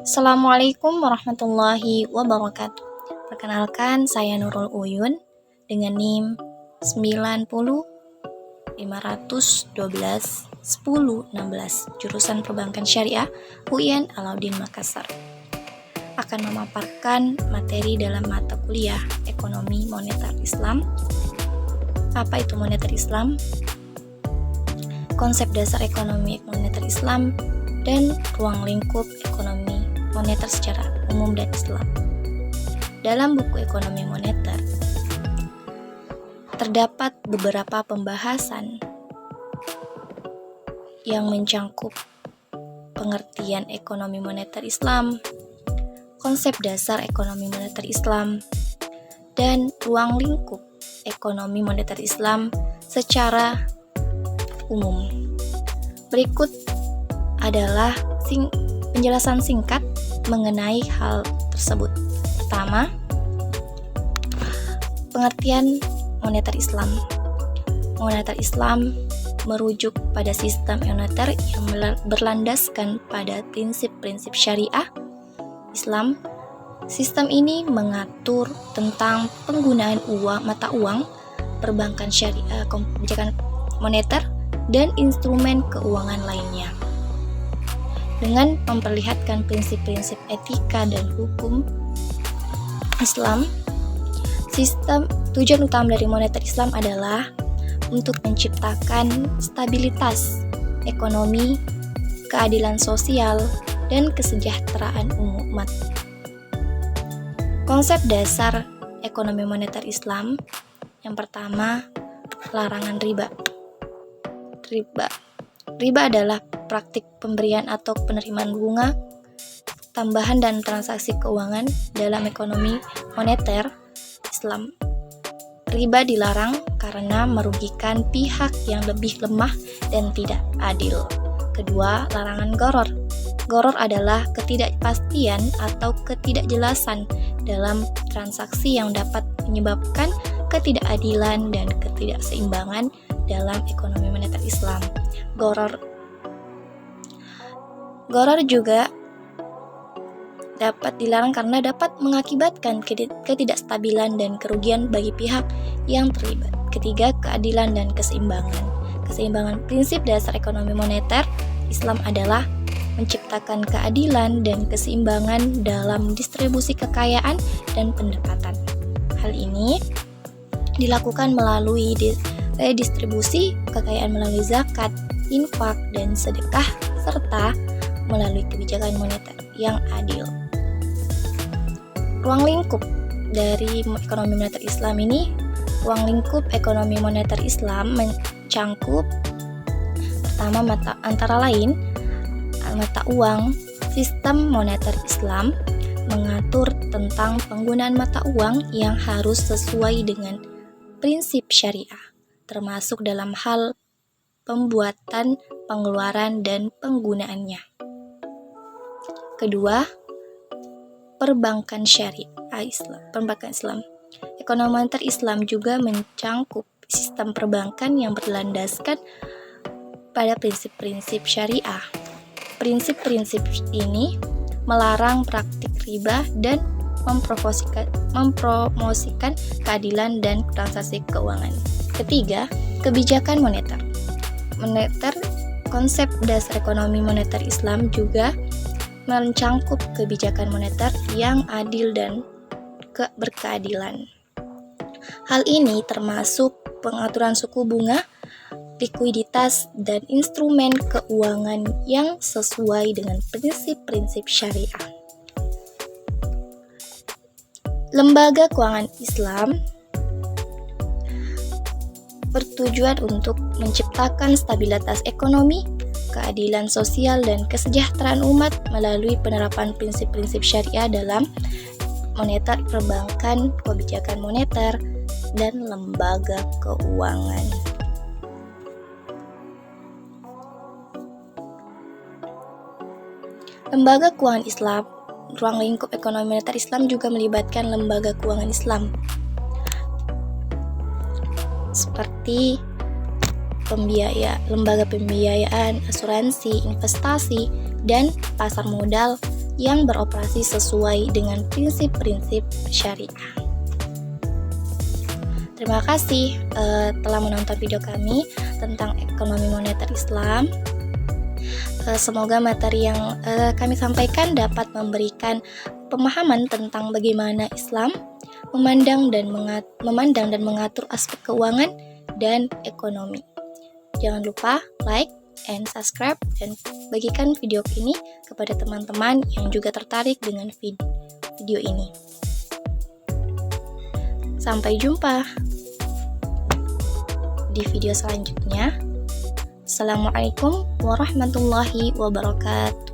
Assalamualaikum warahmatullahi wabarakatuh. Perkenalkan, saya Nurul Uyun dengan NIM 90 512 1016 jurusan Perbankan Syariah UIN Alauddin Makassar. Akan memaparkan materi dalam mata kuliah Ekonomi Moneter Islam. Apa itu moneter Islam? Konsep dasar ekonomi moneter Islam dan ruang lingkup ekonomi moneter secara umum dan Islam. Dalam buku ekonomi moneter terdapat beberapa pembahasan yang mencangkup pengertian ekonomi moneter Islam, konsep dasar ekonomi moneter Islam, dan ruang lingkup ekonomi moneter Islam secara umum. Berikut adalah penjelasan singkat mengenai hal tersebut. Pertama, pengertian moneter Islam. Moneter Islam merujuk pada sistem moneter yang berlandaskan pada prinsip-prinsip syariah Islam. Sistem ini mengatur tentang penggunaan mata uang, perbankan syariah, kebijakan moneter, dan instrumen keuangan lainnya. Dengan memperlihatkan prinsip-prinsip etika dan hukum Islam, tujuan utama dari moneter Islam adalah untuk menciptakan stabilitas ekonomi, keadilan sosial, dan kesejahteraan umat. Konsep dasar ekonomi moneter Islam yang pertama, larangan riba. Riba adalah praktik pemberian atau penerimaan bunga, tambahan dan transaksi keuangan dalam ekonomi moneter Islam. Riba dilarang karena merugikan pihak yang lebih lemah dan tidak adil. Kedua, larangan gharar. Gharar adalah ketidakpastian atau ketidakjelasan dalam transaksi yang dapat menyebabkan ketidakadilan dan ketidakseimbangan dalam ekonomi moneter Islam. Gharar juga dapat dilarang karena dapat mengakibatkan ketidakstabilan dan kerugian bagi pihak yang terlibat. Ketiga, keadilan dan keseimbangan. Keseimbangan prinsip dasar ekonomi moneter Islam adalah menciptakan keadilan dan keseimbangan dalam distribusi kekayaan dan pendapatan. Hal ini dilakukan melalui distribusi kekayaan melalui zakat, infak, dan sedekah, serta melalui kebijakan moneter yang adil. Ruang lingkup dari ekonomi moneter Islam ini, ruang lingkup ekonomi moneter Islam mencangkup pertama antara lain mata uang. Sistem moneter Islam mengatur tentang penggunaan mata uang yang harus sesuai dengan prinsip syariah, termasuk dalam hal pembuatan, pengeluaran, dan penggunaannya. Kedua, perbankan syariah Islam. Perbankan Islam. Ekonomi moneter Islam juga mencangkup sistem perbankan yang berlandaskan pada prinsip-prinsip syariah. Prinsip-prinsip ini melarang praktik riba dan mempromosikan keadilan dan transaksi keuangan. Ketiga, kebijakan moneter. Konsep dasar ekonomi moneter Islam juga mencangkup kebijakan moneter yang adil dan berkeadilan. Hal ini termasuk pengaturan suku bunga, likuiditas, dan instrumen keuangan yang sesuai dengan prinsip-prinsip syariah. Lembaga keuangan Islam bertujuan untuk menciptakan stabilitas ekonomi, keadilan sosial, dan kesejahteraan umat melalui penerapan prinsip-prinsip syariah dalam moneter, perbankan, kebijakan moneter, dan lembaga keuangan. Lembaga keuangan Islam. Ruang lingkup ekonomi moneter Islam juga melibatkan lembaga keuangan Islam seperti lembaga pembiayaan, asuransi, investasi, dan pasar modal, yang beroperasi sesuai dengan prinsip-prinsip syariah. Terima kasih telah menonton video kami tentang ekonomi moneter Islam. Semoga materi yang kami sampaikan dapat memberikan pemahaman tentang bagaimana Islam memandang dan mengatur aspek keuangan dan ekonomi. Jangan lupa like and subscribe dan bagikan video ini kepada teman-teman yang juga tertarik dengan video ini. Sampai jumpa di video selanjutnya. Assalamualaikum warahmatullahi wabarakatuh.